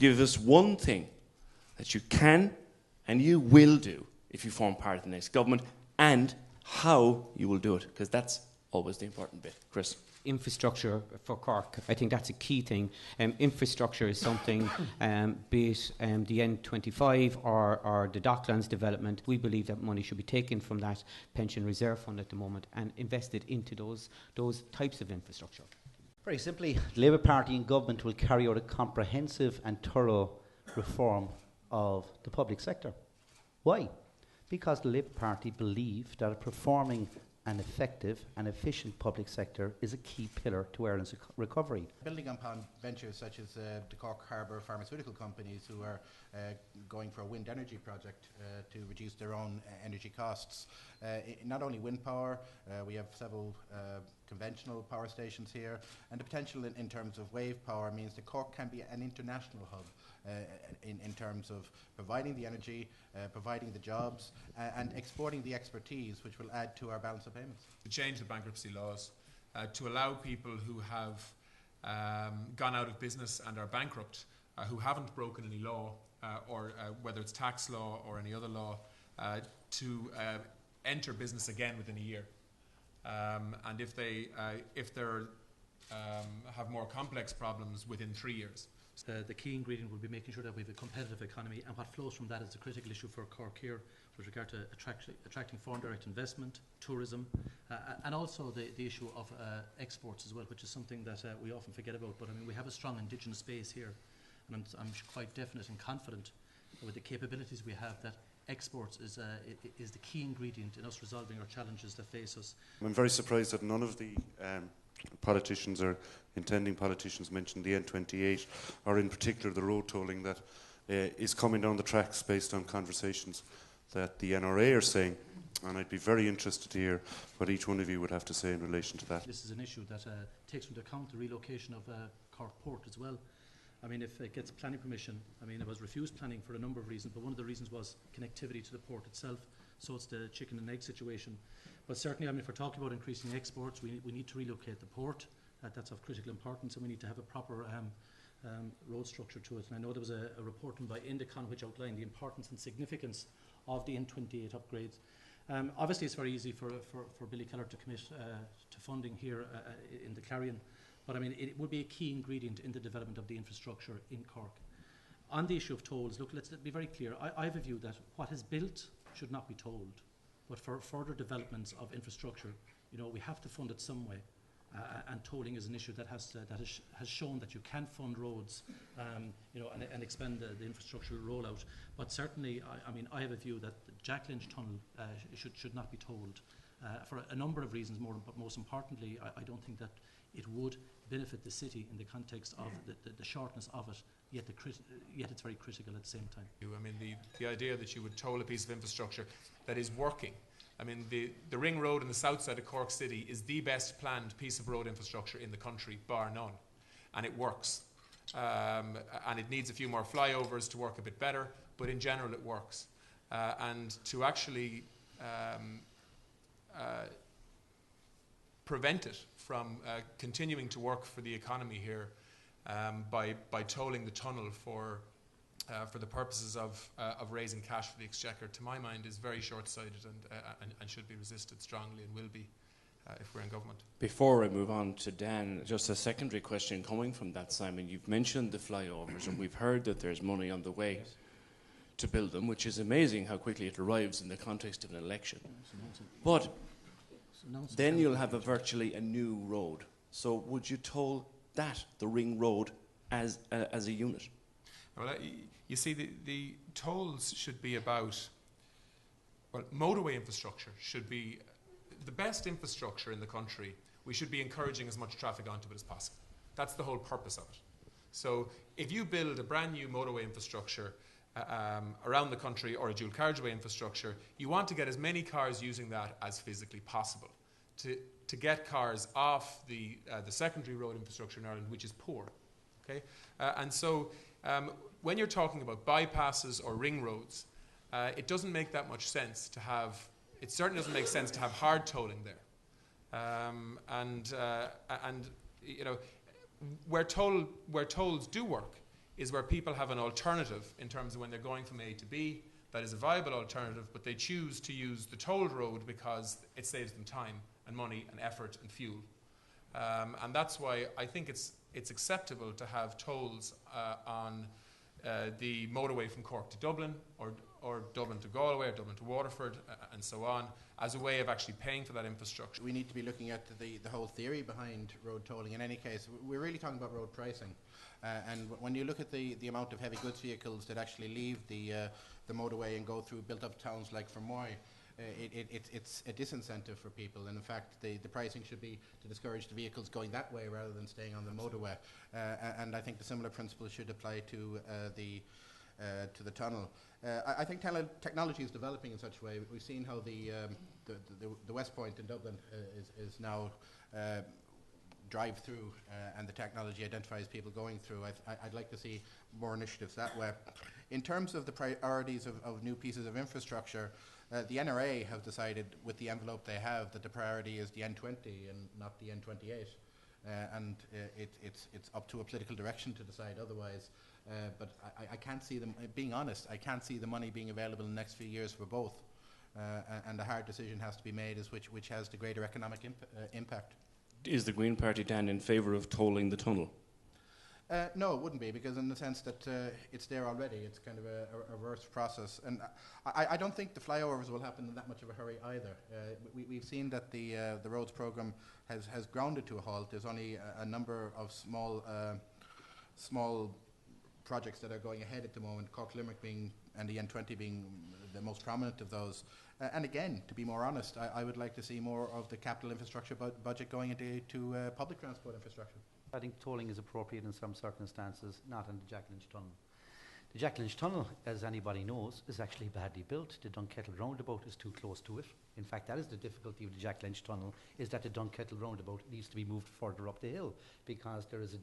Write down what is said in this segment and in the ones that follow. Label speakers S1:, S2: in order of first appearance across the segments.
S1: Give us one thing that you can and you will do if you form part of the next government, and how you will do it, because that's always the important bit. Chris?
S2: Infrastructure for Cork, I think that's a key thing. Infrastructure is something, be it the N25 or the Docklands development, we believe that money should be taken from that pension reserve fund at the moment and invested into those types of infrastructure.
S3: Very simply, the Labour Party in government will carry out a comprehensive and thorough reform of the public sector. Why? Because the Labour Party believe that a performing an effective and efficient public sector is a key pillar to Ireland's recovery.
S4: Building upon ventures such as the Cork Harbour pharmaceutical companies who are going for a wind energy project to reduce their own energy costs. Not only wind power, we have several conventional power stations here, and the potential in terms of wave power means that Cork can be an international hub in terms of providing the energy, providing the jobs, and exporting the expertise, which will add to our balance of payments.
S5: To change the bankruptcy laws, to allow people who have gone out of business and are bankrupt, who haven't broken any law, or whether it's tax law or any other law, to enter business again within a year. And if they have more complex problems, within 3 years.
S6: The key ingredient will be making sure that we have a competitive economy, and what flows from that is a critical issue for Cork here with regard to attracting foreign direct investment, tourism, and also the issue of exports as well, which is something that we often forget about. But I mean, we have a strong indigenous base here, and I'm quite definite and confident with the capabilities we have that exports is the key ingredient in us resolving our challenges that face us.
S7: I'm very surprised that none of the politicians or intending politicians mentioned the N28, or in particular the road tolling that is coming down the tracks based on conversations that the NRA are saying, and I'd be very interested to hear what each one of you would have to say in relation to that.
S6: This is an issue that takes into account the relocation of Cork Port as well. I mean, if it gets planning permission, I mean, it was refused planning for a number of reasons, but one of the reasons was connectivity to the port itself, so it's the chicken and egg situation. But certainly, I mean, if we're talking about increasing exports, we need to relocate the port. That's of critical importance, and we need to have a proper road structure to it. And I know there was a report by Indicon which outlined the importance and significance of the N28 upgrades. Obviously, it's very easy for Billy Keller to commit to funding here in the Clarion, but I mean, it would be a key ingredient in the development of the infrastructure in Cork. On the issue of tolls, look, let's be very clear. I have a view that what is built should not be tolled, but for further developments of infrastructure, you know, we have to fund it some way. And tolling is an issue that has shown that you can fund roads, you know, and expand the infrastructure rollout. But certainly, I mean, I have a view that the Jack Lynch Tunnel should not be tolled for a number of reasons. But most importantly, I don't think that it would benefit the city in the context of the shortness of it. Yet it's very critical at the same time.
S5: I mean, the idea that you would toll a piece of infrastructure that is working. I mean, the ring road in the south side of Cork City is the best planned piece of road infrastructure in the country, bar none. And it works. And it needs a few more flyovers to work a bit better, but in general it works. And to actually prevent it from continuing to work for the economy here by tolling the tunnel for the purposes of raising cash for the Exchequer, to my mind, is very short-sighted and should be resisted strongly, and will be if we're in government.
S1: Before I move on to Dan, just a secondary question coming from that, Simon. You've mentioned the flyovers, and we've heard that there's money on the way to build them, which is amazing how quickly it arrives in the context of an election. But then you'll have virtually a new road. So would you toll that, the ring road, as a unit?
S5: Well, you see, the tolls should be about, well, motorway infrastructure should be the best infrastructure in the country. We should be encouraging as much traffic onto it as possible. That's the whole purpose of it. So if you build a brand new motorway infrastructure around the country, or a dual carriageway infrastructure, you want to get as many cars using that as physically possible to get cars off the secondary road infrastructure in Ireland, which is poor. Okay, and so when you're talking about bypasses or ring roads, it doesn't make that much sense to have. It certainly doesn't make sense to have hard tolling there, and you know, where tolls do work is where people have an alternative in terms of when they're going from A to B, that is a viable alternative, but they choose to use the tolled road because it saves them time and money and effort and fuel. And that's why I think it's acceptable to have tolls on the motorway from Cork to Dublin, or Dublin to Galway, or Dublin to Waterford, and so on, as a way of actually paying for that infrastructure.
S4: We need to be looking at the whole theory behind road tolling. In any case, we're really talking about road pricing. And when you look at the amount of heavy goods vehicles that actually leave the motorway and go through built-up towns like Fermoy, it's a disincentive for people. And in fact, the pricing should be to discourage the vehicles going that way rather than staying on the motorway. And I think the similar principle should apply to the tunnel. I think technology is developing in such a way. We've seen how the West Point in Dublin is now drive-through, and the technology identifies people going through. I'd like to see more initiatives that way. In terms of the priorities of new pieces of infrastructure, the NRA have decided, with the envelope they have, that the priority is the N20 and not the N28. And it's up to a political direction to decide otherwise. But I can't see them, being honest, I can't see the money being available in the next few years for both. And a hard decision has to be made as which has the greater economic impact. Is
S1: the Green Party, Dan, in favour of tolling the tunnel?
S4: No, it wouldn't be, because in the sense that it's there already. It's kind of a reverse process. And I don't think the flyovers will happen in that much of a hurry either. We've seen that the roads programme has grounded to a halt. There's only a number of small projects that are going ahead at the moment, Cork Limerick and the N20 being the most prominent of those. And again, to be more honest, I would like to see more of the capital infrastructure budget going into public transport infrastructure.
S3: I think tolling is appropriate in some circumstances, not in the Jack Lynch Tunnel. The Jack Lynch Tunnel, as anybody knows, is actually badly built. The Dunkettle roundabout is too close to it. In fact, that is the difficulty with the Jack Lynch Tunnel, is that the Dunkettle roundabout needs to be moved further up the hill, because there is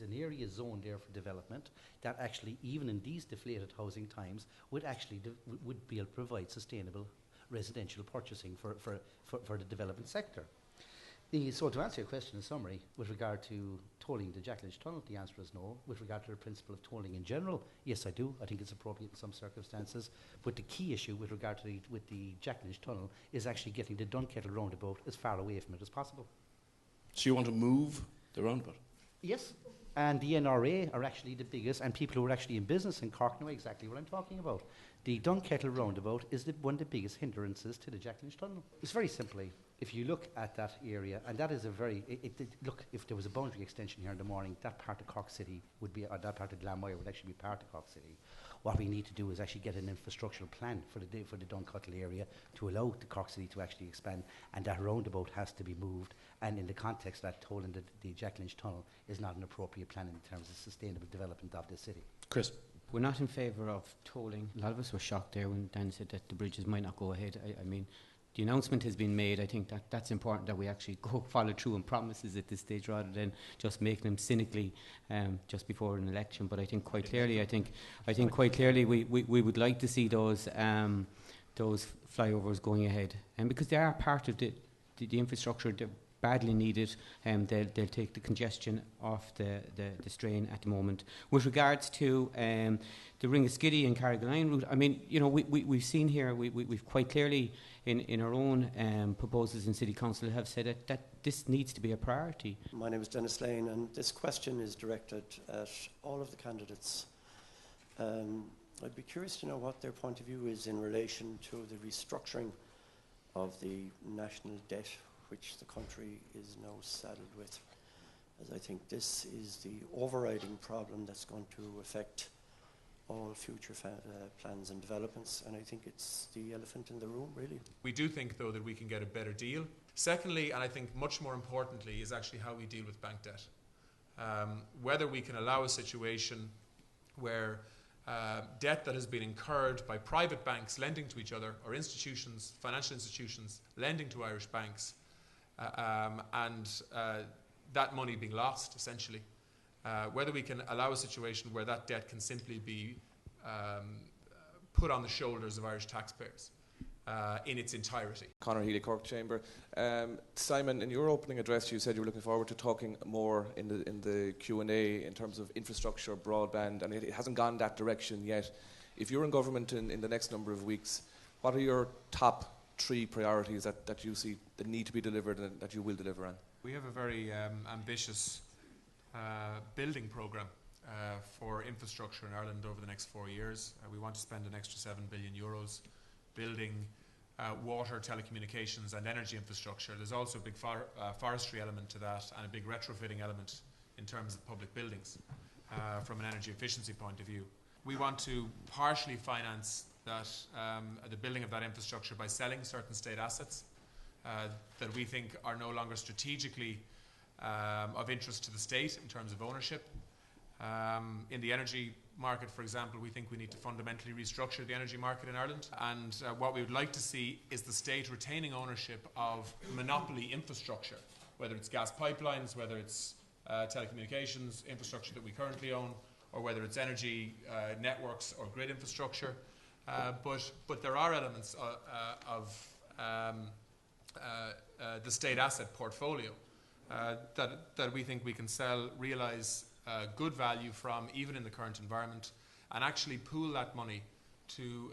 S3: an area zone there for development that actually, even in these deflated housing times, would actually would be able to provide sustainable residential purchasing for the development sector. So to answer your question in summary, with regard to tolling the Jack Lynch Tunnel, the answer is no. With regard to the principle of tolling in general, yes, I do. I think it's appropriate in some circumstances. But the key issue with regard to the Jack Lynch Tunnel is actually getting the Dunkettle roundabout as far away from it as possible.
S1: So you want to move the roundabout?
S3: Yes. And the NRA are actually the biggest, and people who are actually in business in Cork know exactly what I'm talking about. The Dunkettle roundabout is one of the biggest hindrances to the Jack Lynch Tunnel. It's very simply, if you look at that area, and that is a very, look, if there was a boundary extension here in the morning, that part of Cork City would be, or that part of Glanmire would actually be part of Cork City. What we need to do is actually get an infrastructural plan for the Dunkettle area to allow the Cork City to actually expand, and that roundabout has to be moved. And in the context of that, tolling the Jack Lynch Tunnel is not an appropriate plan in terms of sustainable development of the city.
S1: Chris?
S2: We're not in favour of tolling. A lot of us were shocked there when Dan said that the bridges might not go ahead. I mean, the announcement has been made. I think that's important, that we actually follow through on promises at this stage rather than just making them cynically just before an election. But I think quite clearly, we would like to see those flyovers going ahead, and because they are part of the infrastructure. They're badly needed, they'll take the congestion off the strain at the moment. With regards to the Ringaskiddy and Carrigaline route, I mean, you know, we've seen here, we've quite clearly in our own proposals in City Council have said that this needs to be a priority.
S8: My name is Dennis Lane, and this question is directed at all of the candidates. I'd be curious to know what their point of view is in relation to the restructuring of the national debt which the country is now saddled with, as I think this is the overriding problem that's going to affect all future plans and developments, and I think it's the elephant in the room, really.
S5: We do think, though, that we can get a better deal. Secondly, and I think much more importantly, is actually how we deal with bank debt. Whether we can allow a situation where debt that has been incurred by private banks lending to each other, or institutions, financial institutions, lending to Irish banks, and that money being lost, essentially. Whether we can allow a situation where that debt can simply be put on the shoulders of Irish taxpayers. in its entirety.
S9: Conor Healy, Cork Chamber. Simon, in your opening address, you said you were looking forward to talking more in the Q&A in terms of infrastructure, broadband, and it hasn't gone that direction yet. If you're in government in the next number of weeks, what are your top 3 priorities that you see that need to be delivered and that you will deliver on?
S5: We have a very ambitious building programme for infrastructure in Ireland over the next 4 years. We want to spend an extra €7 billion building water, telecommunications and energy infrastructure. There's also a big forestry element to that and a big retrofitting element in terms of public buildings from an energy efficiency point of view. We want to partially finance that, the building of that infrastructure by selling certain state assets that we think are no longer strategically of interest to the state in terms of ownership. In the energy market, for example, we think we need to fundamentally restructure the energy market in Ireland, and what we would like to see is the state retaining ownership of monopoly infrastructure, whether it's gas pipelines, whether it's telecommunications infrastructure that we currently own, or whether it's energy networks or grid infrastructure. But there are elements of the state asset portfolio that we think we can sell, realise good value from, even in the current environment, and actually pool that money to